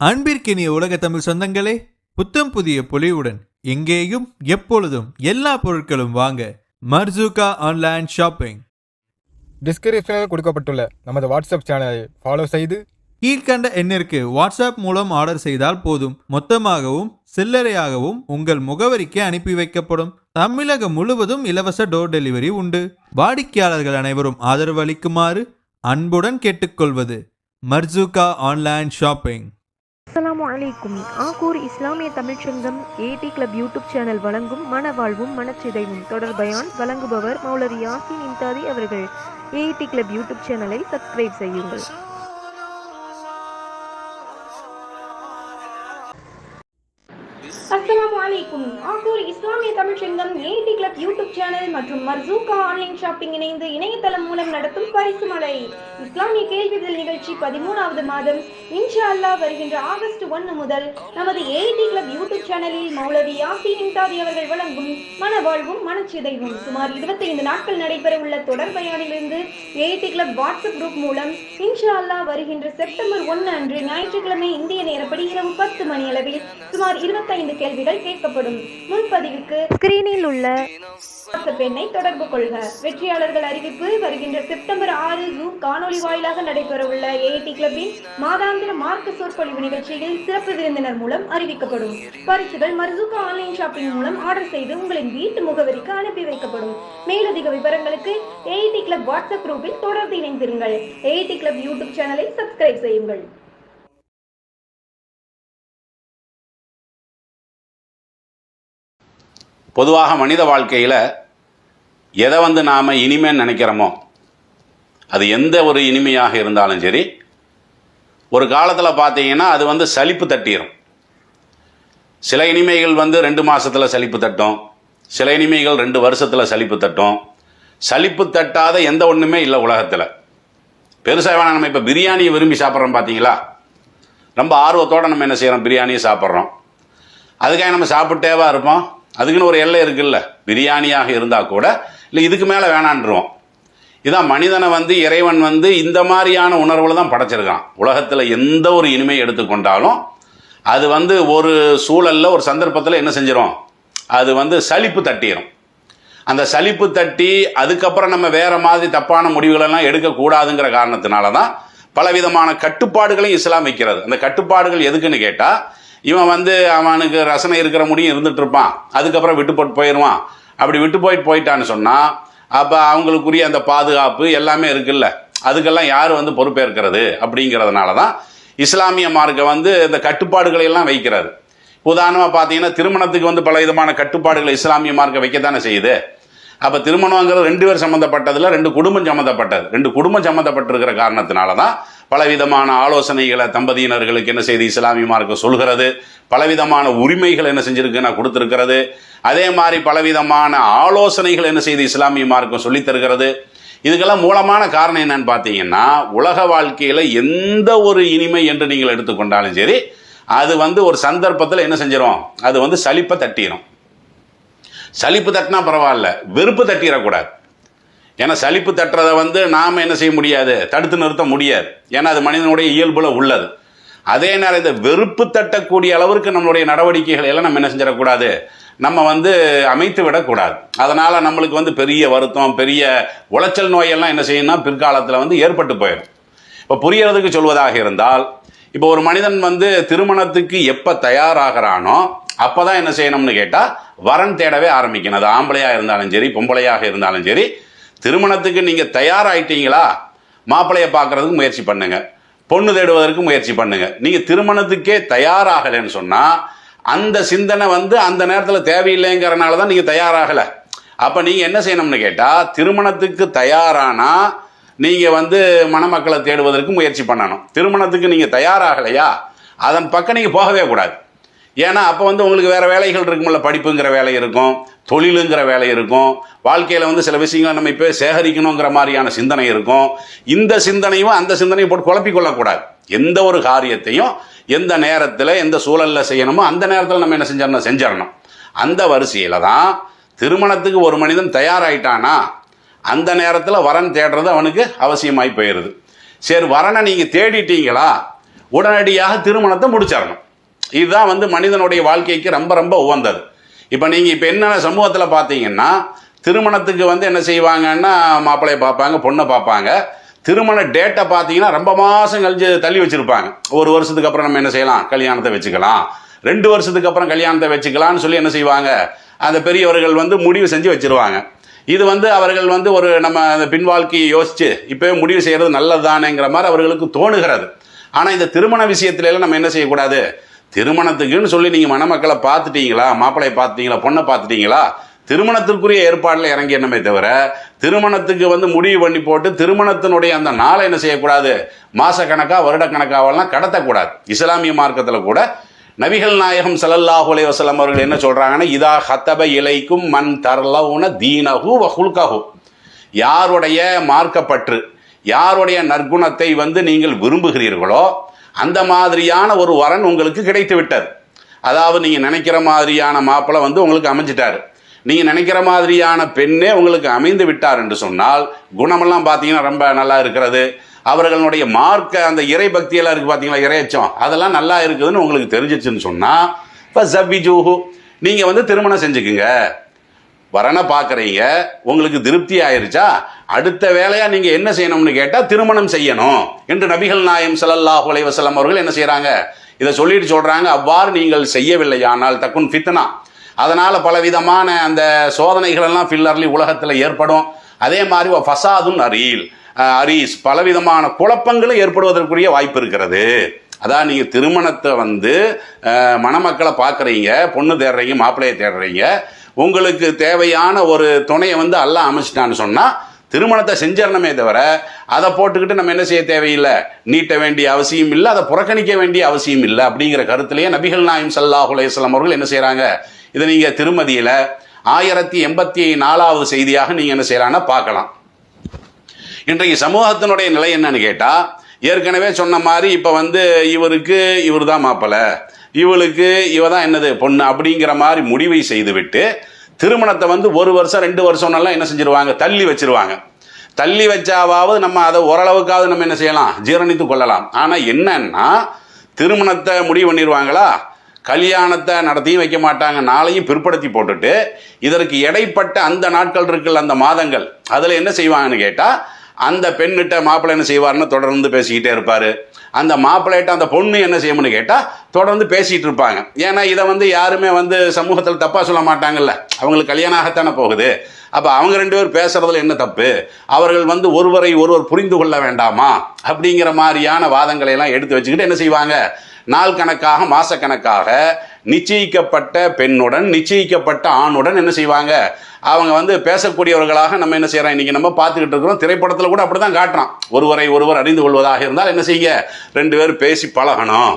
அன்பிற்கினிய உலக தமிழ் சொந்தங்களே, புத்தம் புதிய பொலிவுடன் எங்கேயும் எப்பொழுதும் எல்லா பொருட்களும் வாங்க மர்சூகா ஆன்லைன் ஷாப்பிங். டிஸ்கிரிப்ஷனில் கொடுக்கப்பட்டுள்ள நமது வாட்ஸ்அப் சேனலை ஃபாலோ செய்து கீழ்கண்ட எண்ணிற்கு வாட்ஸ்அப் மூலம் ஆர்டர் செய்தால் போதும். மொத்தமாகவும் சில்லறையாகவும் உங்கள் முகவரிக்கு அனுப்பி வைக்கப்படும். தமிழகம் முழுவதும் இலவச டோர் டெலிவரி உண்டு. வாடிக்கையாளர்கள் அனைவரும் ஆதரவு அளிக்குமாறு அன்புடன் கேட்டுக்கொள்வது மர்சூகா ஆன்லைன் ஷாப்பிங். அஸ்ஸலாமு அலைக்கும். ஆகூர் இஸ்லாமிய தமிழ்ச்சங்கம் ஏடி கிளப் யூடியூப் சேனல் வழங்கும் மனவாழ்வும் மனச்சிதைவும் தொடர் பயான் வழங்குபவர் மௌலவி யாசின் இம்தாதி அவர்கள். ஏடி கிளப் யூடியூப் சேனலை சப்ஸ்கிரைப் செய்யுங்கள். அஸ்ஸலாமு அலைக்கும். ஆகூர் இஸ்லாமிய தமிழ்ச்சங்கம் ஏடி கிளப் யூடியூப் சேனல் மற்றும் மர்சூகா ஆன்லைன் ஷாப்பிங் இணைந்து இணையதளம் மூலம் நடத்தும் பரிசு மலை இஸ்லாமிய கேள்விகள் நிகழ்ச்சி 13வது மாதம் இன்ஷா அல்லாஹ் வருகின்ற ஆகஸ்ட் 1 முதல் நமது ஏடி கிளப் யூடியூப் சேனலில் மௌலவி யாசின் இம்தாதி அவர்கள் வழங்கும் மனவாழ்வும் மனச்சிதைவும் சுமார் 25 நாட்கள் நடைபெற உள்ள தொடர் பயானிலிருந்து ஏடி கிளப் வாட்ஸ்அப் குரூப் மூலம் இன்ஷா அல்லாஹ் வருகின்ற செப்டம்பர் 1 அன்று ஞாயிற்றுக்கிழமை இந்திய நேரப்படி இரவு 10 மணி அளவில் சுமார் 25 கேள்விகள் கேட்கப்படும். முன்பதிவுக்கு ஸ்கிரீனில் உள்ள வாட்ஸ்அப் எண்ணை தொடர்பு கொள்க. வெற்றியாளர்கள் அறிவிப்பு வருகின்ற செப்டம்பர் 6 ஜூம் காணொலி வாயிலாக நடைபெற உள்ள ஏடி கிளப்பின் மாதாந்திர மார்க்க சொற்பொழிவு நிகழ்ச்சியில் சிறப்பு விருந்தினர் மூலம் அறிவிக்கப்படும். பரிசுகள் மர்சூகா ஆன்லைன் ஷாப்பிங் மூலம் ஆர்டர் செய்து உங்களின் வீட்டு முகவரிக்கு அனுப்பி வைக்கப்படும். மேலதிக விவரங்களுக்கு ஏடி கிளப் வாட்ஸ்அப் குரூப்பில் தொடர்ந்து இணைந்திருங்கள். ஏடி கிளப் யூடியூப் சேனலை சப்ஸ்கிரைப் செய்யுங்கள். பொதுவாக மனித வாழ்க்கையில் எதை நாம் இனிமைன்னு நினைக்கிறோமோ அது எந்த ஒரு இனிமையாக இருந்தாலும் சரி, ஒரு காலத்தில் பார்த்தீங்கன்னா அது சலிப்பு தட்டிடும். சில இனிமைகள் 2 மாதத்தில் சலிப்பு தட்டும், சில இனிமைகள் 2 வருஷத்தில் சலிப்பு தட்டும். சலிப்பு தட்டாத எந்த ஒன்றுமே இல்லை உலகத்தில். பெருசாக வேணாம், நம்ம இப்போ பிரியாணியை விரும்பி சாப்பிட்றோம் பார்த்தீங்களா, ரொம்ப ஆர்வத்தோடு நம்ம என்ன செய்கிறோம், பிரியாணியை சாப்பிட்றோம். அதுக்காக நம்ம சாப்பிட்டேவா இருப்போம், அதுக்குன்னு ஒரு எல்லை இருக்குல்ல. பிரியாணியாக இருந்தால் கூட இல்லை இதுக்கு மேலே வேணான்றுவோம். இதான் மனிதனை இறைவன் இந்த மாதிரியான உணர்வில் தான் படைச்சிருக்கான். உலகத்தில் எந்த ஒரு இனிமையை எடுத்துக்கொண்டாலும் அது ஒரு சூழலில் ஒரு சந்தர்ப்பத்தில் என்ன செஞ்சிடும், அது சலிப்பு தட்டிடும். அந்த சலிப்பு தட்டி அதுக்கப்புறம் நம்ம வேறு மாதிரி தப்பான முடிவுகளெல்லாம் எடுக்கக்கூடாதுங்கிற காரணத்தினால தான் பலவிதமான கட்டுப்பாடுகளையும் இஸ்லாம் வைக்கிறது. அந்த கட்டுப்பாடுகள் எதுக்குன்னு கேட்டால், இவன் அவனுக்கு ரசனை இருக்கிற முடியும் இருந்துட்டு இருப்பான், அதுக்கப்புறம் விட்டு போட்டு போயிடுவான். அப்படி விட்டு போயிட்டான்னு சொன்னால் அப்போ அவங்களுக்குரிய அந்த பாதுகாப்பு எல்லாமே இருக்குல்ல, அதுக்கெல்லாம் யார் பொறுப்பேற்கிறது? அப்படிங்கிறதுனால தான் இஸ்லாமிய மார்க்கம் இந்த கட்டுப்பாடுகளை எல்லாம் வைக்கிறது. உதாரணமாக பார்த்தீங்கன்னா, திருமணத்துக்கு பல விதமான கட்டுப்பாடுகளை இஸ்லாமிய மார்க்கம் வைக்கத்தானே செய்யுது. அப்போ திருமணங்கிறது 2 பேர் சம்மந்தப்பட்டதில் 2 குடும்பம் சம்மந்தப்பட்டது. 2 குடும்பம் சம்மந்தப்பட்டிருக்கிற காரணத்தினால தான் பலவிதமான ஆலோசனைகளை தம்பதியினர்களுக்கு என்ன செய்து இஸ்லாமிய மார்க்கம் சொல்கிறது. பலவிதமான உரிமைகள் என்ன செஞ்சிருக்குன்னா கொடுத்துருக்கிறது. அதே மாதிரி பலவிதமான ஆலோசனைகள் என்ன செய்து இஸ்லாமிய மார்க்கம் சொல்லித் தருகிறது. இதுக்கெல்லாம் மூலமான காரணம் என்னன்னு பார்த்தீங்கன்னா, உலக வாழ்க்கையில் எந்த ஒரு இனிமை என்று நீங்கள் எடுத்துக்கொண்டாலும் சரி, அது ஒரு சந்தர்ப்பத்தில் என்ன செஞ்சிடும், அது சலிப்பை தட்டிடும். சலிப்பு தட்டினா பரவாயில்ல, வெறுப்பு தட்டிடக்கூடாது. ஏன்னா சலிப்பு தட்டுறதை நாம் என்ன செய்ய முடியாது, தடுத்து நிறுத்த முடியாது. ஏன்னா அது மனிதனுடைய இயல்புல உள்ளது. அதே நேரம் இந்த வெறுப்பு தட்டக்கூடிய அளவிற்கு நம்மளுடைய நடவடிக்கைகள் எல்லாம் நம்ம என்ன செஞ்சிடக்கூடாது, நம்ம அமைத்து விடக்கூடாது. அதனால் நம்மளுக்கு பெரிய வருத்தம், பெரிய உளைச்சல் நோயெல்லாம் என்ன செய்யணும்னா பிற்காலத்தில் ஏற்பட்டு போயிடும். இப்போ புரியறதுக்கு சொல்வதாக இருந்தால், இப்போ ஒரு மனிதன் திருமணத்துக்கு எப்போ தயாராகிறானோ அப்போ தான் என்ன செய்யணும்னு கேட்டால் வரன் தேடவே ஆரம்பிக்கணும். அது ஆம்பளையாக இருந்தாலும் சரி, பொம்பளையாக இருந்தாலும் சரி, திருமணத்துக்கு நீங்கள் தயாராகிட்டீங்களா, மாப்பிள்ளையை பார்க்குறதுக்கு முயற்சி பண்ணுங்கள், பொண்ணு தேடுவதற்கு முயற்சி பண்ணுங்கள். நீங்கள் திருமணத்துக்கே தயாராகலைன்னு சொன்னால் அந்த சிந்தனை அந்த நேரத்தில் தேவையில்லைங்கிறனால தான் நீங்கள் தயாராகலை. அப்போ நீங்கள் என்ன செய்யணும்னு கேட்டால், திருமணத்துக்கு தயாரானா நீங்கள் மணமக்களை தேடுவதற்கு முயற்சி பண்ணணும். திருமணத்துக்கு நீங்கள் தயாராகலையா, அதன் பக்கம் நீங்கள் போகவே கூடாது. ஏன்னா அப்போ உங்களுக்கு வேறு வேலைகள் இருக்குமில்ல, படிப்புங்கிற வேலை இருக்கும், தொழிலுங்கிற வேலை இருக்கும், வாழ்க்கையில் சில விஷயங்களை நம்ம இப்போ சேகரிக்கணுங்கிற மாதிரியான சிந்தனை இருக்கும். இந்த சிந்தனையும் அந்த சிந்தனையும் போட்டு குழப்பிக்கொள்ளக்கூடாது. எந்த ஒரு காரியத்தையும் எந்த நேரத்தில் எந்த சூழலில் செய்யணுமோ அந்த நேரத்தில் நம்ம என்ன செஞ்சிடணும். அந்த வரிசையில் தான் திருமணத்துக்கு ஒரு மனிதன் தயாராகிட்டானா அந்த நேரத்தில் வரன் தேடுறது அவனுக்கு அவசியமாகி போயிடுது. சரி, வரனை நீங்கள் தேடிட்டீங்களா, உடனடியாக திருமணத்தை முடிச்சிடணும். இதுதான் வந்து மனிதனுடைய வாழ்க்கைக்கு ரொம்ப ரொம்ப உகந்தது. இப்போ நீங்கள் இப்போ என்ன சமூகத்தில் பார்த்தீங்கன்னா திருமணத்துக்கு வந்து என்ன செய்வாங்கன்னா மாப்பிள்ளையை பார்ப்பாங்க, பொண்ணை பார்ப்பாங்க. திருமண டேட்டை பார்த்தீங்கன்னா ரொம்ப மாதம் கழிச்சு தள்ளி வச்சுருப்பாங்க. ஒரு வருஷத்துக்கு அப்புறம் நம்ம என்ன செய்யலாம், கல்யாணத்தை வச்சுக்கலாம், 2 வருஷத்துக்கு அப்புறம் கல்யாணத்தை வச்சுக்கலாம்னு சொல்லி என்ன செய்வாங்க, அந்த பெரியவர்கள் வந்து முடிவு செஞ்சு வச்சுருவாங்க. இது வந்து அவர்கள் வந்து ஒரு நம்ம அந்த பின் வாழ்க்கையை யோசித்து இப்போவே முடிவு செய்கிறது நல்லது தானேங்கிற மாதிரி அவர்களுக்கு தோணுகிறது. ஆனால் இந்த திருமண விஷயத்துலலாம் நம்ம என்ன செய்யக்கூடாது, திருமணத்துக்குன்னு சொல்லி நீங்கள் மணமக்களை பார்த்துட்டீங்களா, மாப்பிள்ளையை பார்த்துட்டீங்களா, பொண்ணை பார்த்துட்டீங்களா, திருமணத்திற்குரிய ஏற்பாடில் இறங்கி என்னமே தவிர திருமணத்துக்கு வந்து முடிவு பண்ணி போட்டு திருமணத்தினுடைய அந்த நாளை என்ன செய்யக்கூடாது, மாசக்கணக்காக வருடக்கணக்காவெல்லாம் கடத்தக்கூடாது. இஸ்லாமிய மார்க்கத்தில் கூட நபிகள் நாயகம் ஸல்லல்லாஹு அலைஹி வஸல்லம் அவர்கள் என்ன சொல்கிறாங்கன்னா, இதா ஹத்தப இலைக்கும் மன் தர்லவுன தீனஹு வ ஹுல்கஹு, யாருடைய மார்க்கப்பற்று, யாருடைய நற்குணத்தை வந்து நீங்கள் விரும்புகிறீர்களோ அந்த மாதிரியான ஒரு வரன் உங்களுக்கு கிடைத்து விட்டது. அதாவது நீங்கள் நினைக்கிற மாதிரியான மாப்பிள்ளை வந்து உங்களுக்கு அமைஞ்சிட்டாரு, நீங்கள் நினைக்கிற மாதிரியான பெண்ணே உங்களுக்கு அமைந்து விட்டார் என்று சொன்னால், குணமெல்லாம் பார்த்தீங்கன்னா ரொம்ப நல்லா இருக்கிறது, அவர்களுடைய மார்க்க அந்த இறை பக்தியெல்லாம் இருக்குது பார்த்தீங்களா, இறையச்சம் அதெல்லாம் நல்லா இருக்குதுன்னு உங்களுக்கு தெரிஞ்சிச்சுன்னு சொன்னால் இப்போ ஜப்பிஜூஹு, நீங்கள் வந்து திருமணம் செஞ்சுக்குங்க. வரனை பார்க்குறீங்க, உங்களுக்கு திருப்தி ஆயிருச்சா, அடுத்த வேலையாக நீங்கள் என்ன செய்யணும்னு கேட்டால் திருமணம் செய்யணும் என்று நபிகள் நாயகம் ஸல்லல்லாஹு அலைஹி வஸல்லம் அவர்கள் என்ன செய்கிறாங்க, இதை சொல்லிட்டு சொல்கிறாங்க. அவ்வாறு நீங்கள் செய்யவில்லையானால் தக்குன் ஃபித்னா, அதனால் பலவிதமான அந்த சோதனைகள் எல்லாம் ஃபில்லர்லி உலகத்தில் ஏற்படும். அதே மாதிரி ஃபசாதுன் அரீஸ், பலவிதமான குழப்பங்களும் ஏற்படுவதற்குரிய வாய்ப்பு இருக்கிறது. அதான் நீங்கள் திருமணத்தை வந்து மணமக்களை பார்க்குறீங்க, பொண்ணு தேடுறீங்க, மாப்பிள்ளையை தேடுறீங்க, உங்களுக்கு தேவையான ஒரு துணையை வந்து அல்லாஹ் அமைச்சிட்டான்னு சொன்னால் திருமணத்தை செஞ்சிடணுமே தவிர அதை போட்டுக்கிட்டு நம்ம என்ன செய்ய தேவையில்லை, நீட்ட வேண்டிய அவசியம் இல்லை, அதை புறக்கணிக்க வேண்டிய அவசியம் இல்லை. அப்படிங்கிற கருத்திலேயே நபிகள் நாயகம் ஸல்லல்லாஹு அலைஹி வஸல்லம் அவர்கள் என்ன செய்கிறாங்க, இதை நீங்கள் திருமதியில் 1084வது செய்தியாக நீங்கள் என்ன செய்யலாம்னா பார்க்கலாம். இன்றைக்கு சமூகத்தினுடைய நிலை என்னன்னு கேட்டால், ஏற்கனவே சொன்ன மாதிரி இப்போ வந்து இவருக்கு இவர் தான் மாப்பிள்ளை, இவளுக்கு இவ தான் என்னது பொண்ணு அப்படிங்கிற மாதிரி முடிவை செய்துவிட்டு திருமணத்தை வந்து 1 வருஷம் 2 வருஷம்னாலாம் என்ன செஞ்சிருவாங்க, தள்ளி வச்சிருவாங்க. தள்ளி வச்சாவது நம்ம அதை ஓரளவுக்காவது நம்ம என்ன செய்யலாம், ஜீரணித்து கொள்ளலாம். ஆனால் என்னன்னா திருமணத்தை முடிவு பண்ணிடுவாங்களா, கல்யாணத்தை நடத்தியும் வைக்க மாட்டாங்க, நாளையும் பிற்படுத்தி போட்டுட்டு இதற்கு இடைப்பட்ட அந்த நாட்கள் இருக்குல்ல, அந்த மாதங்கள், அதில் என்ன செய்வாங்கன்னு கேட்டால் அந்த பெண்ணிட்ட மாப்பிள்ளை என்ன செய்வார்னு தொடர்ந்து பேசிக்கிட்டே இருப்பார். அந்த மாப்பிள்ளைகிட்ட அந்த பொண்ணு என்ன செய்யணும்னு கேட்டால் தொடர்ந்து பேசிகிட்டு இருப்பாங்க. ஏன்னா இதை வந்து யாருமே வந்து சமூகத்தில் தப்பாக சொல்ல மாட்டாங்கல்ல, அவங்களுக்கு கல்யாணம் ஆகத்தானே போகுது. அப்போ அவங்க 2 பேர் பேசுறதுல என்ன தப்பு, அவர்கள் வந்து ஒருவரை ஒருவர் புரிந்து கொள்ள வேண்டாமா அப்படிங்கிற மாதிரியான வாதங்களை எல்லாம் எடுத்து வச்சுக்கிட்டு என்ன செய்வாங்க, நாள் கணக்காக மாசக்கணக்காக நிச்சயிக்கப்பட்ட பெண்ணுடன் நிச்சயிக்கப்பட்ட ஆணுடன் என்ன செய்வாங்க, அவங்க வந்து பேசக்கூடியவர்களாக நம்ம என்ன செய்கிறோம், இன்றைக்கி நம்ம பார்த்துக்கிட்டு இருக்கிறோம். திரைப்படத்தில் கூட அப்படி தான் காட்டுறான். ஒருவரை ஒருவர் அறிந்து கொள்வதாக இருந்தால் என்ன செய்ய, 2 பேர் பேசி பழகணும்.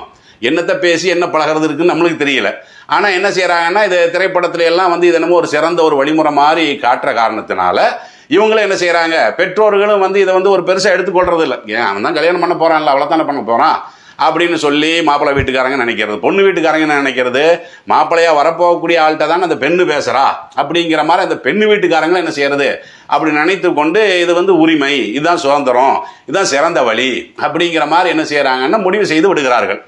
என்னத்தை பேசி என்ன பழகிறது இருக்குன்னு நம்மளுக்கு தெரியல. ஆனால் என்ன செய்கிறாங்கன்னா, இது திரைப்படத்துல எல்லாம் வந்து இது என்னமோ ஒரு சிறந்த ஒரு வழிமுறை மாதிரி காட்டுற காரணத்தினால இவங்களும் என்ன செய்கிறாங்க, பெற்றோர்களும் வந்து இதை வந்து ஒரு பெருசாக எடுத்துக்கொள்றது இல்லை. ஏன் அவன் தான் கல்யாணம் பண்ண போகிறான்ல, அவளை தானே பண்ண போகிறான் அப்படின்னு சொல்லி மாப்பிள்ளை வீட்டுக்காரங்க நினைக்கிறது, பொண்ணு வீட்டுக்காரங்க நினைக்கிறது, மாப்பிள்ளையாக வரப்போகக்கூடிய ஆள்கிட்ட தான் அந்த பெண்ணு பேசுகிறா அப்படிங்கிற மாதிரி அந்த பெண்ணு வீட்டுக்காரங்களும் என்ன செய்யறது, அப்படி நினைத்து கொண்டு இது வந்து உரிமை, இதுதான் சுதந்திரம், இதுதான் சிறந்த வழி அப்படிங்கிற மாதிரி என்ன செய்கிறாங்கன்னா முடிவு செய்து விடுகிறார்கள்.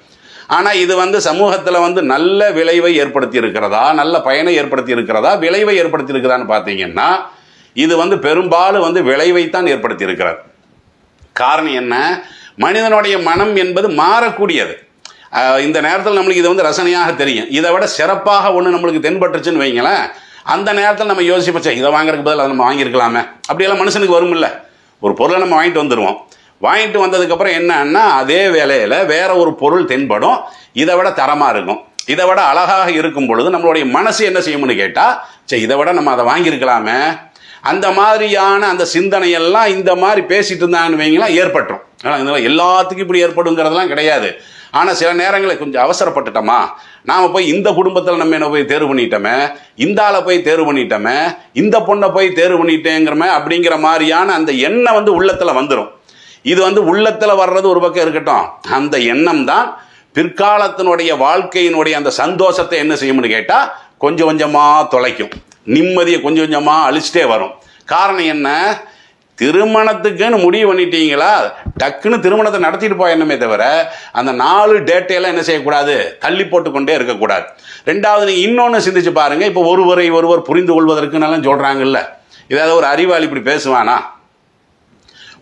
ஆனால் இது வந்து சமூகத்தில் வந்து நல்ல விளைவை ஏற்படுத்தி இருக்கிறதா, நல்ல பயனை ஏற்படுத்தி இருக்கிறதா, விளைவை ஏற்படுத்தி இருக்கிறதான்னு பார்த்தீங்கன்னா இது வந்து பெரும்பாலும் வந்து விளைவைத்தான் ஏற்படுத்தி இருக்கிறது. காரணம் என்ன, மனிதனுடைய மனம் என்பது மாறக்கூடியது. இந்த நேரத்தில் நம்மளுக்கு இது வந்து ரசனையாக தெரியும், இதை விட சிறப்பாக ஒன்று நம்மளுக்கு தென்பட்டுச்சுன்னு வைங்களேன், அந்த நேரத்தில் நம்ம யோசிப்போம், இதை வாங்குறதுக்கு பதில் அதை நம்ம வாங்கியிருக்கலாமே அப்படியெல்லாம் மனுஷனுக்கு வரும் இல்லை. ஒரு பொருளை நம்ம வாங்கிட்டு வந்துடுவோம், வாங்கிட்டு வந்ததுக்கப்புறம் என்னன்னா அதே வேலையில் வேற ஒரு பொருள் தென்படும், இதை விட தரமாக இருக்கும், இதை விட அழகாக இருக்கும் பொழுது நம்மளுடைய மனசு என்ன செய்யும்னு கேட்டால், சரி இதை விட நம்ம அதை வாங்கியிருக்கலாமே, அந்த மாதிரியான அந்த சிந்தனையெல்லாம் இந்த மாதிரி பேசிட்டு இருந்தாங்கன்னு வைங்களாம் ஏற்பட்டுரும். ஆனால் எல்லாத்துக்கும் இப்படி ஏற்படுங்கிறதெல்லாம் கிடையாது. ஆனால் சில நேரங்களில் கொஞ்சம் அவசரப்பட்டுட்டோமா, நாம் போய் இந்த குடும்பத்தில் நம்ம என்ன போய் தேர்வு பண்ணிட்டோமே, இந்த ஆளை போய் தேர்வு பண்ணிட்டோமே, இந்த பொண்ணை போய் தேர்வு பண்ணிட்டேங்கிறமே அப்படிங்கிற மாதிரியான அந்த எண்ணம் வந்து உள்ளத்தில் வந்துடும். இது வந்து உள்ளத்தில் வர்றது ஒரு பக்கம் இருக்கட்டும், அந்த எண்ணம் தான் பிற்காலத்தினுடைய வாழ்க்கையினுடைய அந்த சந்தோஷத்தை என்ன செய்யும்னு கேட்டால் கொஞ்சம் கொஞ்சமாக தொலைக்கும், நிம்மதியை கொஞ்சம் கொஞ்சமாக அழிச்சிட்டே வரும். காரணம் என்ன, திருமணத்துக்குன்னு முடிவு பண்ணிட்டீங்களா, டக்குன்னு திருமணத்தை நடத்திட்டு போயணுமே தவிர அந்த 4 டேட்டையெல்லாம் என்ன செய்யக்கூடாது, தள்ளி போட்டுக்கொண்டே இருக்கக்கூடாது. ரெண்டாவது, நீங்கள் இன்னொன்று சிந்திச்சு பாருங்கள். இப்போ ஒருவர் புரிந்து கொள்வதற்குன்னெல்லாம் சொல்கிறாங்கல்ல, ஏதாவது ஒரு அறிவாளி இப்படி பேசுவானா?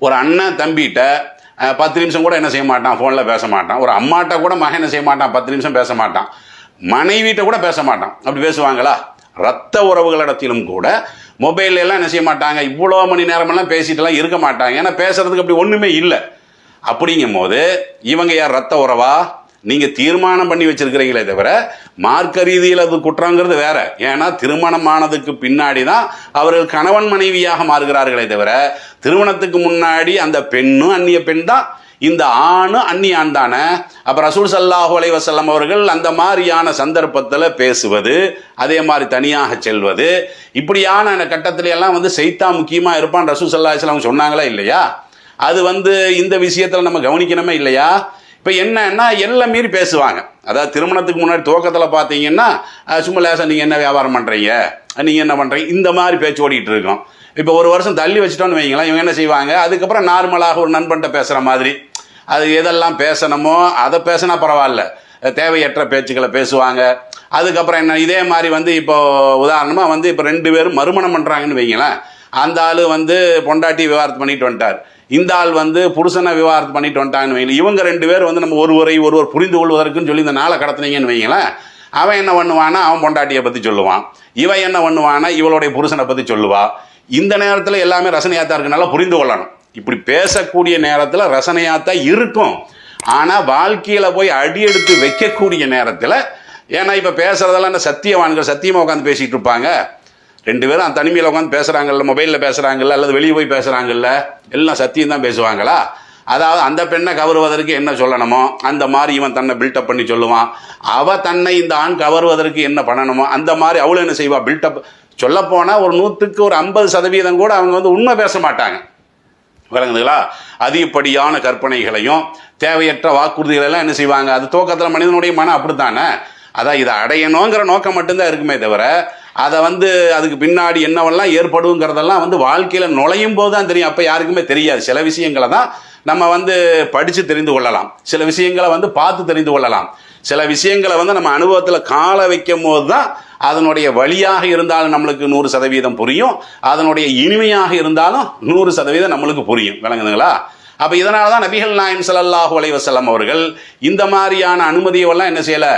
ஒரு அண்ணன் தம்பிகிட்ட 10 நிமிஷம் கூட என்ன செய்ய மாட்டான், ஃபோனில் பேச மாட்டான். ஒரு அம்மாட்ட கூட மகன் என்ன செய்ய மாட்டான், 10 நிமிஷம் பேச மாட்டான். மனைவிட்ட கூட பேச மாட்டான். அப்படி பேசுவாங்களா? ரத்த உறவுகளிடத்திலும் கூட மொபைல் எல்லாம் என்ன செய்ய மாட்டாங்க, இவ்வளோ மணி நேரமெல்லாம் பேசிட்டுலாம் இருக்க மாட்டாங்க. ஏன்னா பேசுறதுக்கு அப்படி ஒன்றுமே இல்லை. அப்படிங்கும் போது இவங்க யார் ரத்த உறவா? நீங்கள் தீர்மானம் பண்ணி வச்சிருக்கிறீங்களே தவிர மார்க்க ரீதியில் அது குற்றங்கிறது வேற. ஏன்னா திருமணமானதுக்கு பின்னாடி தான் அவர்கள் கணவன் மனைவியாக மாறுகிறார்களே தவிர திருமணத்துக்கு முன்னாடி அந்த பெண்ணும் அந்நிய பெண் தான், இந்த ஆணும் அந்நிய ஆண் தானே. அப்போ ரசூல் ஸல்லல்லாஹு அலைஹி வஸல்லம் அவர்கள் அந்த மாதிரியான சந்தர்ப்பத்தில் பேசுவது, அதே மாதிரி தனியாக செல்வது, இப்படியான கட்டத்தில எல்லாம் வந்து சைத்தான் முக்கியமாக இருப்பான் ரசூல் ஸல்லல்லாஹு அலைஹி வஸல்லம் சொன்னாங்களா இல்லையா? அது வந்து இந்த விஷயத்தில் நம்ம கவனிக்கணுமே இல்லையா? இப்போ என்னன்னா எல்லாம் மீறி பேசுவாங்க. அதாவது திருமணத்துக்கு முன்னாடி துவக்கத்தில் பார்த்தீங்கன்னா சும்மா லேசாக நீங்கள் என்ன வியாபாரம் பண்ணுறீங்க, நீங்கள் என்ன பண்ணுறீங்க, இந்த மாதிரி பேச்சு ஓடிட்டு இருக்கோம். இப்போ ஒரு வருஷம் தள்ளி வச்சுட்டோன்னு வைங்களேன், இவங்க என்ன செய்வாங்க, அதுக்கப்புறம் நார்மலாக ஒரு நண்பன்கிட்ட பேசுகிற மாதிரி அது எதெல்லாம் பேசணுமோ அதை பேசினா பரவாயில்ல, தேவையற்ற பேச்சுக்களை பேசுவாங்க. அதுக்கப்புறம் என்ன, இதே மாதிரி வந்து இப்போ உதாரணமாக வந்து இப்போ 2 பேரும் மறுமணம் பண்ணுறாங்கன்னு வைங்களேன், அந்த ஆள் வந்து பொண்டாட்டி விவாகரத்து பண்ணிட்டு வந்துட்டார், இந்த ஆள் வந்து புருஷனை விவாகரத்து பண்ணிட்டு வந்துட்டாங்கன்னு வைங்களேன். இவங்க 2 பேர் வந்து நம்ம ஒருவர் புரிந்து கொள்வதற்குன்னு சொல்லி இந்த நாளை கடத்துனீங்கன்னு வைங்களேன். அவன் என்ன பண்ணுவானா, அவன் பொண்டாட்டியை பற்றி சொல்லுவான். இவன் என்ன பண்ணுவானா, இவளுடைய புருஷனை பற்றி சொல்லுவா. இந்த நேரத்தில் எல்லாமே ரசனையாத்தான் இருக்கு, நல்லா புரிந்து கொள்ளணும். இப்படி பேசக்கூடிய நேரத்தில் ரசனையாத்தான் இருக்கும். ஆனால் வாழ்க்கையில் போய் அடி எடுத்து வைக்கக்கூடிய நேரத்தில், ஏன்னா இப்போ பேசுறதெல்லாம் என்ன சத்தியவான்கள் சத்தியமாக உட்காந்து பேசிகிட்டு இருப்பாங்க. 2 பேரும் தனிமையில் உட்காந்து பேசுகிறாங்கல்ல, மொபைலில் பேசுகிறாங்கல்ல, அல்லது வெளியே போய் பேசுகிறாங்கல்ல, எல்லாம் சத்தியம் தான் பேசுவாங்களா? அதாவது அந்த பெண்ணை கவருவதற்கு என்ன சொல்லணுமோ அந்த மாதிரி இவன் தன்னை பில்டப் பண்ணி சொல்லுவான். அவள் தன்னை இந்த ஆண் கவருவதற்கு என்ன பண்ணணுமோ அந்த மாதிரி அவளும் என்ன செய்வாள், பில்டப். சொல்லப்போனால் ஒரு 100க்கு ஒரு 50% கூட அவங்க வந்து உண்மை பேச மாட்டாங்க. விளங்குதுங்களா? அதிகப்படியான கற்பனைகளையும் தேவையற்ற வாக்குறுதிகளெல்லாம் என்ன செய்வாங்க, அது துவக்கத்தில் மனிதனுடைய மனம் அப்படித்தானே. அதான் இதை அடையணுங்கிற நோக்கம் மட்டும்தான் இருக்குமே தவிர அதை வந்து அதுக்கு பின்னாடி என்னவெல்லாம் ஏற்படுங்கிறதெல்லாம் வந்து வாழ்க்கையில் நுழையும் போது தான் தெரியும். அப்போ யாருக்குமே தெரியாது. சில விஷயங்களை தான் நம்ம வந்து படித்து தெரிந்து கொள்ளலாம், சில விஷயங்களை வந்து பார்த்து தெரிந்து கொள்ளலாம், சில விஷயங்களை வந்து நம்ம அனுபவத்தில் கால வைக்கும் போது தான் அதனுடைய வழியாக இருந்தாலும் நம்மளுக்கு 100% புரியும், அதனுடைய இனிமையாக இருந்தாலும் 100% நம்மளுக்கு புரியும். விளங்குதுங்களா? அப்போ இதனால தான் நபிகள் நாயகம் ஸல்லல்லாஹு அலைஹி வஸல்லம் அவர்கள் இந்த மாதிரியான அனுமதியெல்லாம் என்ன செய்யலை,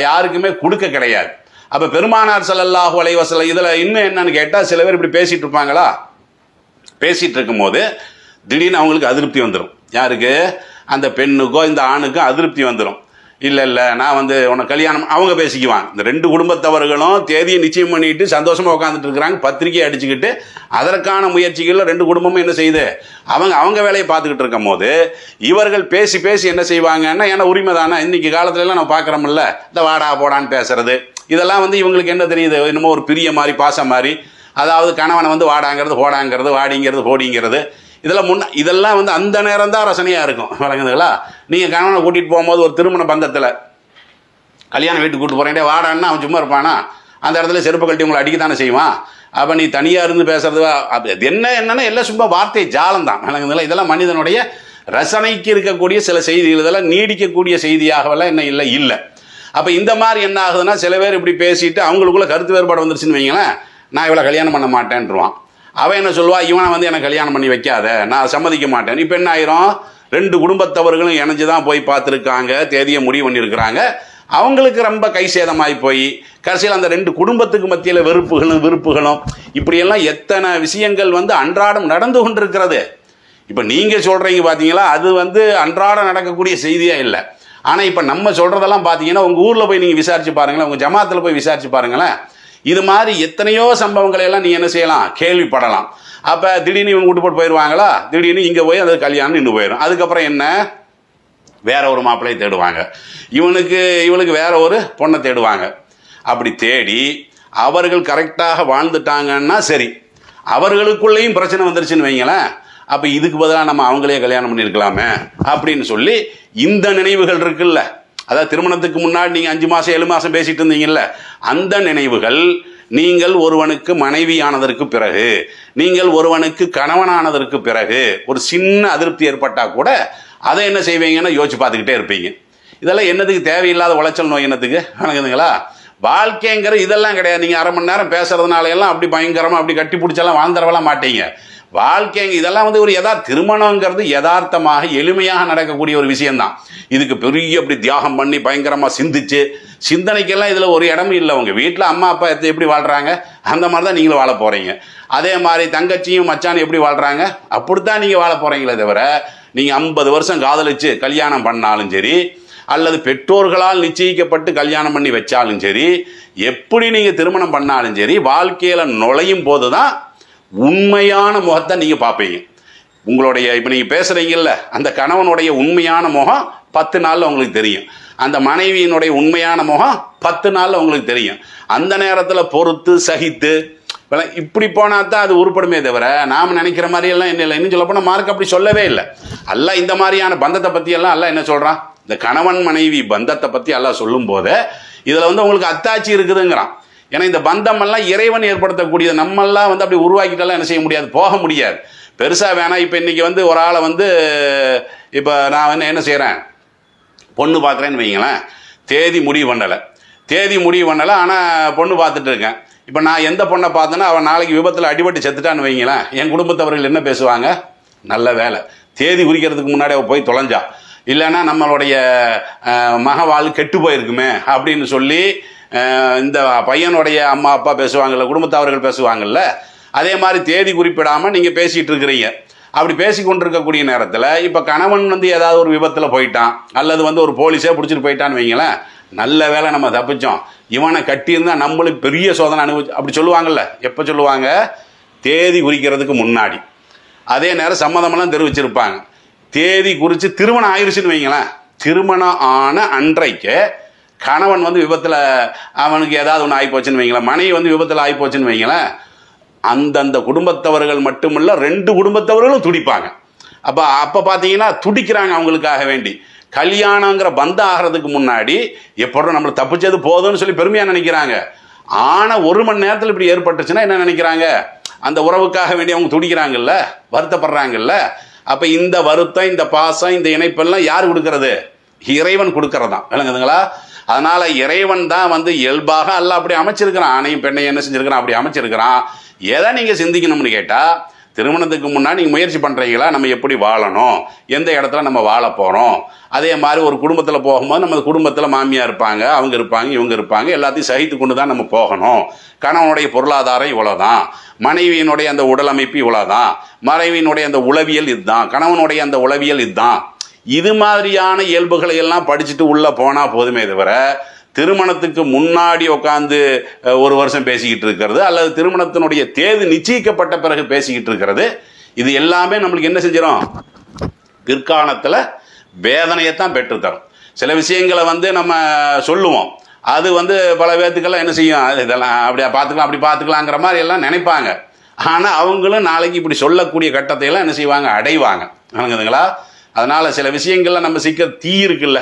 யாருக்குமே கொடுக்க கிடையாது. அப்போ பெருமானார் ஸல்லல்லாஹு அலைஹி வஸல்லம் இதில் இன்னும் என்னன்னு கேட்டால், சில பேர் இப்படி பேசிகிட்டு இருப்பாங்களா, பேசிகிட்டு இருக்கும்போது திடீர்னு அவங்களுக்கு அதிருப்தி வந்துடும். யாருக்கு? அந்த பெண்ணுக்கோ இந்த ஆணுக்கோ அதிருப்தி வந்துடும். இல்லை நான் வந்து உனக்கு கல்யாணம், அவங்க பேசிக்குவாங்க. இந்த 2 குடும்பத்தவர்களும் தேதியை நிச்சயம் பண்ணிட்டு சந்தோஷமாக உட்காந்துட்டு இருக்கிறாங்க, பத்திரிகையை அடிச்சுக்கிட்டு அதற்கான முயற்சிகளில் 2 குடும்பமும் என்ன செய்யுது, அவங்க வேலையை பார்த்துக்கிட்டு இருக்கும் போது இவர்கள் பேசி என்ன செய்வாங்கன்னா, ஏன்னா உரிமை தானே, இன்னைக்கு காலத்துலலாம் நம்ம பார்க்குறோம்ல, இந்த வாடா போடான்னு பேசுறது, இதெல்லாம் வந்து இவங்களுக்கு என்ன தெரியுது, என்னமோ ஒரு பிரிய மாதிரி பாசம் மாதிரி. அதாவது கணவனை வந்து வாடாங்கிறது போடாங்கிறது, வாடிங்கிறது போடிங்கிறது, இதெல்லாம் வந்து அந்த நேரம் தான் ரசனையாக இருக்கும். விளங்குதுங்களா? நீங்கள் கணவனை கூட்டிகிட்டு போகும்போது ஒரு திருமண பந்தத்தில் கல்யாண வீட்டுக்கு கூப்பிட்டு போகிறேன் வாடான்னா அவன் சும்மா இருப்பானா? அந்த இடத்துல செருப்பு கழட்டி உங்களை அடிக்கத்தானே செய்வான். அப்போ நீ தனியாக இருந்து பேசுறது அது என்னன்னா எல்லாம் சும்மா வார்த்தை ஜாலம் தான். விளங்குதுங்களா? இதெல்லாம் மனிதனுடைய ரசனைக்கு இருக்கக்கூடிய சில செய்திகள், இதெல்லாம் நீடிக்கக்கூடிய செய்தியாகவெல்லாம் என்ன இல்லை. அப்போ இந்த மாதிரி என்ன ஆகுதுன்னா, சில பேர் இப்படி பேசிட்டு அவங்களுக்குள்ள கருத்து வேறுபாடு வந்துருச்சுன்னு வைங்களேன், நான் இவ்வளோ கல்யாணம் பண்ண மாட்டேன்ருவான். அவன் என்ன சொல்லுவா, இவனை வந்து எனக்கு கல்யாணம் பண்ணி வைக்காத, நான் சம்மதிக்க மாட்டேன். இப்போ என்ன ஆயிரும், 2 குடும்பத்தவர்களும் இணைஞ்சு தான் போய் பார்த்துருக்காங்க, தேதியை முடிவு பண்ணியிருக்கிறாங்க. அவங்களுக்கு ரொம்ப கை சேதமாகி போய் கடைசியில் அந்த 2 குடும்பத்துக்கு மத்தியில் விருப்புகளும் இப்படியெல்லாம் எத்தனை விஷயங்கள் வந்து அன்றாடம் நடந்து கொண்டிருக்கிறது. இப்போ நீங்கள் சொல்கிறீங்க பார்த்தீங்களா, அது வந்து அன்றாடம் நடக்கக்கூடிய செய்தியாக இல்லை. ஆனால் இப்போ நம்ம சொல்கிறதெல்லாம் பார்த்தீங்கன்னா, உங்கள் ஊரில் போய் நீங்கள் விசாரிச்சு பாருங்களேன், உங்கள் ஜமாத்தில் போய் விசாரிச்சு பாருங்களேன், இது மாதிரி எத்தனையோ சம்பவங்களை எல்லாம் நீ என்ன செய்யலாம், கேள்விப்படலாம். அப்போ திடீர்னு இவங்க விட்டு போட்டு போயிடுவாங்களா, திடீர்னு இங்கே போய் அது கல்யாணம் நின்று போயிடும். அதுக்கப்புறம் என்ன, வேற ஒரு மாப்பிள்ளையை தேடுவாங்க, இவளுக்கு வேற ஒரு பொண்ணை தேடுவாங்க. அப்படி தேடி அவர்கள் கரெக்டாக வாழ்ந்துட்டாங்கன்னா சரி, அவர்களுக்குள்ளேயும் பிரச்சனை வந்துருச்சுன்னு வைங்களேன், அப்போ இதுக்கு பதிலாக நம்ம அவங்களே கல்யாணம் பண்ணியிருக்கலாமே அப்படின்னு சொல்லி இந்த நினைவுகள் இருக்குல்ல, அதாவது திருமணத்துக்கு முன்னாடி நீங்கள் 5 மாதம் 7 மாதம் பேசிட்டு இருந்தீங்கல்ல, அந்த நினைவுகள் நீங்கள் ஒருவனுக்கு மனைவியானதற்கு பிறகு, நீங்கள் ஒருவனுக்கு கணவனானதற்கு பிறகு ஒரு சின்ன அதிருப்தி ஏற்பட்டால் கூட அதை என்ன செய்வீங்கன்னு யோசிச்சு பார்த்துக்கிட்டே இருப்பீங்க. இதெல்லாம் என்னதுக்கு தேவையில்லாத உளைச்சல் நோய் என்னத்துக்கு வணங்குதுங்களா? வாழ்க்கைங்கிற இதெல்லாம் கிடையாது. நீங்கள் அரை மணி நேரம் பேசுறதுனால எல்லாம் அப்படி பயங்கரமாக அப்படி கட்டி பிடிச்செல்லாம் வாழ்ந்துடலாம் மாட்டீங்க. வாழ்க்கைங்க இதெல்லாம் வந்து ஒரு திருமணங்கிறது யதார்த்தமாக எளிமையாக நடக்கக்கூடிய ஒரு விஷயம்தான். இதுக்கு பெரிய அப்படி தியாகம் பண்ணி பயங்கரமாக சிந்திச்சு சிந்தனைக்கெல்லாம் இதில் ஒரு இடமும் இல்லை. உங்கள் வீட்டில் அம்மா அப்பா எப்படி வாழ்கிறாங்க அந்த மாதிரி தான் நீங்களும் வாழ போகிறீங்க. அதே மாதிரி தங்கச்சியும் மச்சானும் எப்படி வாழ்கிறாங்க அப்படித்தான் நீங்கள் வாழ போகிறீங்களே தவிர, நீங்கள் 50 வருஷம் காதலிச்சு கல்யாணம் பண்ணாலும் சரி, அல்லது பெற்றோர்களால் நிச்சயிக்கப்பட்டு கல்யாணம் பண்ணி வச்சாலும் சரி, எப்படி நீங்கள் திருமணம் பண்ணாலும் சரி, வாழ்க்கையில் நுழையும் போது தான் உண்மையான முகத்தை நீங்கள் பார்ப்பீங்க. உங்களுடைய இப்போ நீங்கள் பேசுகிறீங்கல்ல, அந்த கணவனுடைய உண்மையான முகம் 10 நாளில் உங்களுக்கு தெரியும். அந்த மனைவியினுடைய உண்மையான முகம் 10 நாளில் உங்களுக்கு தெரியும். அந்த நேரத்தில் பொறுத்து சகித்து இப்படி போனால் தான் அது உருப்படுமே தவிர, நாம் நினைக்கிற மாதிரியெல்லாம் என்ன இல்லை. இன்னும் சொல்ல போனால் மார்க் அப்படி சொல்லவே இல்லை. அல்ல இந்த மாதிரியான பந்தத்தை பற்றியெல்லாம் அல்ல என்ன சொல்கிறான், இந்த கணவன் மனைவி பந்தத்தை பற்றி எல்லாம் சொல்லும் போது இதில் வந்து உங்களுக்கு அத்தாட்சி இருக்குதுங்கிறான். ஏன்னா இந்த பந்தமெல்லாம் இறைவன் ஏற்படுத்தக்கூடியது. நம்மெல்லாம் வந்து அப்படி உருவாக்கிட்டெல்லாம் என்ன செய்ய முடியாது, போக முடியாது. பெருசாக வேணாம். இப்போ இன்றைக்கி வந்து ஒரு ஆளை வந்து இப்போ நான் வந்து என்ன செய்கிறேன், பொண்ணு பார்க்குறேன்னு வைங்களேன், தேதி முடிவு பண்ணலை, ஆனால் பொண்ணு பார்த்துட்டு இருக்கேன். இப்போ நான் எந்த பொண்ணை பார்த்தேன்னா அவன் நாளைக்கு விபத்தில் அடிபட்டு செத்துட்டான்னு வைங்களேன், என் குடும்பத்தவர்கள் என்ன பேசுவாங்க, நல்ல வேலை தேதி குறிக்கிறதுக்கு முன்னாடி அவள் போய் தொலைஞ்சா, இல்லைன்னா நம்மளுடைய மகவாள் கெட்டு போயிருக்குமே அப்படின்னு சொல்லி இந்த பையனுடைய அம்மா அப்பா பேசுவாங்கள்ல, குடும்பத்தவர்கள் பேசுவாங்கள்ல. அதே மாதிரி தேதி குறிப்பிடாமல் நீங்கள் பேசிகிட்டு இருக்கிறீங்க. அப்படி பேசி கொண்டிருக்கக்கூடிய நேரத்தில் இப்போ கணவன் வந்து ஏதாவது ஒரு விபத்தில் போயிட்டான், அல்லது வந்து ஒரு போலீஸே பிடிச்சிட்டு போயிட்டான்னு வைங்களேன், நல்ல வேலை நம்ம தப்பிச்சோம், இவனை கட்டியிருந்தால் நம்மளுக்கு பெரிய சோதனை அப்படி சொல்லுவாங்கள்ல. எப்போ சொல்லுவாங்க, தேதி குறிக்கிறதுக்கு முன்னாடி. அதே நேரம் சம்மதமெல்லாம் தெரிவிச்சிருப்பாங்க. தேதி குறித்து திருமணம் ஆயிடுச்சுன்னு வைங்களேன், திருமணம் ஆன அன்றைக்கு கணவன் வந்து விபத்தில் அவனுக்கு ஏதாவது ஒன்று ஆகிப்போச்சுன்னு வைங்களேன், மனைவி வந்து விபத்தில் ஆகிப்போச்சுன்னு வைங்களேன், அந்தந்த குடும்பத்தவர்கள் மட்டுமில்ல 2 குடும்பத்தவர்களும் துடிப்பாங்க. அப்போ பார்த்தீங்கன்னா துடிக்கிறாங்க அவங்களுக்காக வேண்டி. கல்யாணங்கிற பந்தம் ஆகிறதுக்கு முன்னாடி எப்போ நம்மளை தப்பிச்சது போதும்னு சொல்லி பெருமையாக நினைக்கிறாங்க. ஆனால் 1 மணி நேரத்தில் இப்படி ஏற்பட்டுச்சுன்னா என்ன நினைக்கிறாங்க, அந்த உறவுக்காக வேண்டி அவங்க துடிக்கிறாங்கல்ல, வருத்தப்படுறாங்கல்ல. அப்போ இந்த வருத்தம், இந்த பாசம், இந்த இணைப்பெல்லாம் யார் கொடுக்கறது, இறைவன் கொடுக்கறதான். விளங்குதுங்களா? அதனால் இறைவன் தான் வந்து இயல்பாக எல்லாம் அப்படி அமைச்சிருக்கிறான். ஆணையும் பெண்ணையும் என்ன செஞ்சுருக்கிறான், அப்படி அமைச்சிருக்கிறான். எதை நீங்கள் சிந்திக்கணும்னு கேட்டால், திருமணத்துக்கு முன்னாடி நீங்கள் முயற்சி பண்ணுறீங்களா, நம்ம எப்படி வாழணும், எந்த இடத்துல நம்ம வாழ போகிறோம். அதே மாதிரி ஒரு குடும்பத்தில் போகும்போது நம்ம குடும்பத்தில் மாமியார் இருப்பாங்க, அவங்க இருப்பாங்க, இவங்க இருப்பாங்க, எல்லாத்தையும் சகித்து கொண்டு தான் நம்ம போகணும். கணவனுடைய பொருளாதாரம் இவ்வளோதான், மனைவியினுடைய அந்த உடலமைப்பு இவ்வளோதான், மனைவியினுடைய அந்த உளவியல் இதுதான், கணவனுடைய அந்த உளவியல் இதுதான். இது மாதிரியான இயல்புகளை எல்லாம் படிச்சுட்டு உள்ளே போனால் போதுமே தவிர, திருமணத்துக்கு முன்னாடி உட்காந்து 1 வருஷம் பேசிக்கிட்டு இருக்கிறது, அல்லது திருமணத்தினுடைய தேதி நிச்சயிக்கப்பட்ட பிறகு பேசிக்கிட்டு இருக்கிறது, இது எல்லாமே நம்மளுக்கு என்ன செஞ்சிடும், பிற்காலத்தில் வேதனையைத்தான் பெற்றுத்தரும். சில விஷயங்களை வந்து நம்ம சொல்லுவோம், அது வந்து பல பேர்த்துக்கெல்லாம் என்ன செய்யும், இதெல்லாம் அப்படியே பார்த்துக்கலாம், அப்படி பார்த்துக்கலாங்கிற மாதிரி எல்லாம் நினைப்பாங்க. ஆனால் அவங்களும் நாளைக்கு இப்படி சொல்லக்கூடிய கட்டத்தை எல்லாம் என்ன செய்வாங்க, அடைவாங்க. வணங்குதுங்களா? அதனால் சில விஷயங்கள்ல நம்ம தீ இருக்குல்ல,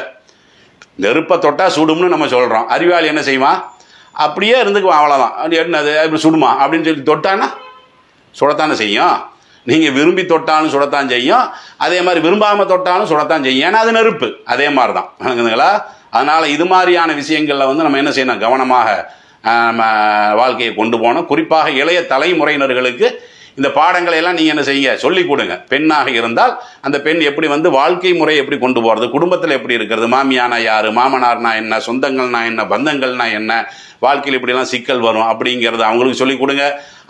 நெருப்பை தொட்டால் சுடும்னு நம்ம சொல்கிறோம். அறிவாளி என்ன செய்வான், அப்படியே இருந்துக்குவான், அவ்வளோதான். அப்படி என்னது இப்படி சுடுமா அப்படின்னு சொல்லி தொட்டான்னா சுடத்தானே செய்யும். நீங்கள் விரும்பி தொட்டாலும் சுடத்தான் செய்யும், அதே மாதிரி விரும்பாமல் தொட்டாலும் சுடத்தான் செய்யும். ஏன்னா அது நெருப்பு. அதே மாதிரி தான். வணங்குதுங்களா? அதனால் இது மாதிரியான விஷயங்களில் வந்து நம்ம என்ன செய்யணும், கவனமாக நம்ம வாழ்க்கையை கொண்டு போகணும். குறிப்பாக இளைய தலைமுறையினர்களுக்கு இந்த பாடங்களை எல்லாம் நீங்கள் என்ன செய்யுங்க, சொல்லிக் கொடுங்க. பெண்ணாக இருந்தால் அந்த பெண் எப்படி வந்து வாழ்க்கை முறை எப்படி கொண்டு போகிறது, குடும்பத்தில் எப்படி இருக்கிறது, மாமியானா யார், மாமனார்னா என்ன, சொந்தங்கள்னா என்ன, பந்தங்கள்னா என்ன, வாழ்க்கையில் இப்படிலாம் சிக்கல் வரும் அப்படிங்கிறது அவங்களுக்கு சொல்லிக் கொடுங்க.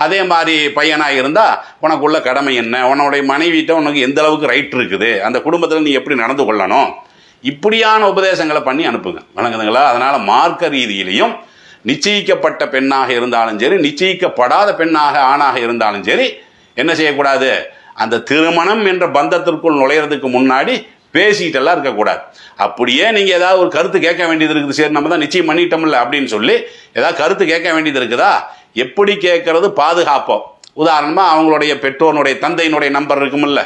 அதே மாதிரி பையனாக இருந்தால் உனக்குள்ள கடமை என்ன, உன்னுடைய மனைவிட்ட உனக்கு எந்த அளவுக்கு ரைட் இருக்குது, அந்த குடும்பத்தில் நீ எப்படி நடந்து கொள்ளணும், இப்படியான உபதேசங்களை பண்ணி அனுப்புங்க. வணங்குதுங்களா? அதனால் மார்க்க ரீதியிலையும் நிச்சயிக்கப்பட்ட பெண்ணாக இருந்தாலும் சரி, நிச்சயிக்கப்படாத பெண்ணாக ஆணாக இருந்தாலும் சரி, என்ன செய்யக்கூடாது, அந்த திருமணம் என்ற பந்தத்திற்குள் நுழையிறதுக்கு முன்னாடி பேசிக்கிட்டெல்லாம் இருக்கக்கூடாது. அப்படியே நீங்கள் ஏதாவது ஒரு கருத்து கேட்க வேண்டியது இருக்குது, சரி நம்ம தான் நிச்சயம் பண்ணிட்டோம்ல அப்படின்னு சொல்லி ஏதாவது கருத்து கேட்க வேண்டியது இருக்குதா, எப்படி கேட்கறது பாதுகாப்போம். உதாரணமாக அவங்களுடைய பெற்றோருடைய தந்தையினுடைய நம்பர் இருக்குமில்ல,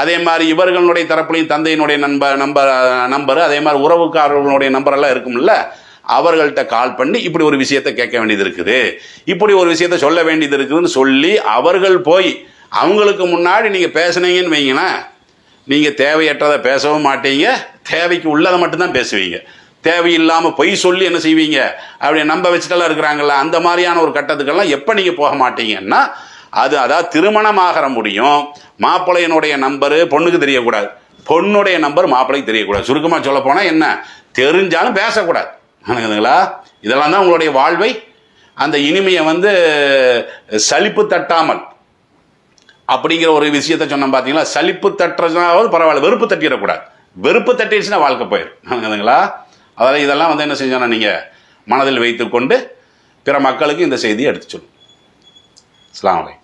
அதே மாதிரி இவர்களுடைய தரப்புலையும் தந்தையினுடைய நம்பர், அதே மாதிரி உறவுக்காரர்களுடைய நம்பரெல்லாம் இருக்குமில்ல, அவர்கள்ட்ட கால் பண்ணி இப்படி ஒரு விஷயத்தை கேட்க வேண்டியது இருக்குது, இப்படி ஒரு விஷயத்த சொல்ல வேண்டியது இருக்குதுன்னு சொல்லி அவர்கள் போய் அவங்களுக்கு முன்னாடி நீங்கள் பேசுனீங்கன்னு வைங்களேன், நீங்கள் தேவையற்றதை பேசவும் மாட்டீங்க, தேவைக்கு உள்ளதை மட்டும்தான் பேசுவீங்க. தேவையில்லாமல் பொய் சொல்லி என்ன செய்வீங்க, அப்படி நம்ப வச்சுட்டெல்லாம் இருக்கிறாங்கல்ல, அந்த மாதிரியான ஒரு கட்டத்துக்கெல்லாம் எப்போ நீங்கள் போக மாட்டீங்கன்னா, அதாவது திருமணமாகற முடியும், மாப்பிள்ளையனுடைய நம்பரு பொண்ணுக்கு தெரியக்கூடாது, பொண்ணுடைய நம்பர் மாப்பிள்ளைக்கு தெரியக்கூடாது. சுருக்கமாக சொல்ல போனால் என்ன, தெரிஞ்சாலும் பேசக்கூடாது. வணங்குதுங்களா? இதெல்லாம் தான் உங்களுடைய வாழ்வை அந்த இனிமையை சலிப்பு தட்டாமல் அப்படிங்கிற ஒரு விஷயத்த சொன்னோம் பார்த்தீங்களா. சலிப்பு தட்டுறதுனாவது பரவாயில்ல, வெறுப்பு தட்டிடக்கூடாது. வெறுப்பு தட்டிடுச்சுன்னா வாழ்க்கை போயிடும். வணங்குதுங்களா? அதாவது இதெல்லாம் என்ன செஞ்சோன்னா நீங்கள் மனதில் வைத்துக்கொண்டு பிற மக்களுக்கு இந்த செய்தியை எடுத்து சொல்லுங்கள். அஸ்ஸலாமு அலைக்கும்.